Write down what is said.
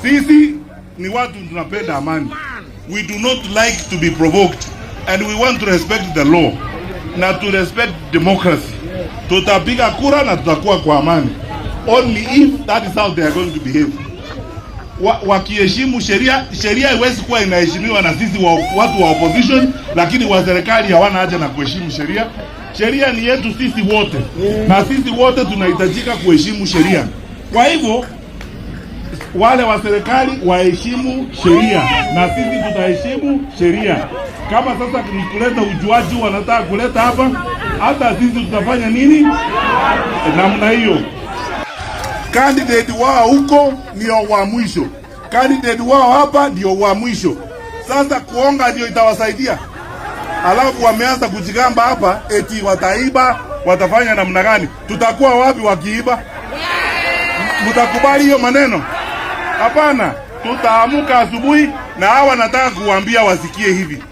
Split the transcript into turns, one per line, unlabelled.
Sisi ni watu tunapenda amani. We do not like to be provoked and we want to respect the law na to respect democracy. Tutapiga kura na tutakuwa kwa amani. Only if that is how they are going to behave. Wakiheshimu sheria, sheria haiwezi kuwa inaheshimiwa na sisi watu wa opposition, lakini wa serikali hawana haja na kuheshimu sheria. Sheria ni yetu sisi wote, na sisi wote tunahitajika kuheshimu sheria. Kwa hivyo wale wa serikali waheshimu sheria na sisi tutaheshimu sheria. Kama sasa ni kuleta ujuaji wanataka kuleta hapa, hata sisi tutafanya nini namna hiyo. Candidate wao huko ndio wa mwisho, candidate wao hapa ndio wa mwisho. Sasa kuonga ndio itawasaidia, alafu wameanza kujigamba hapa eti wataiba, watafanya namna gani? Tutakuwa wapi wakiiba? Mtakubali hiyo maneno? Hapana. Tutaamuka asubuhi na hawa nataka kuambia wasikie hivi.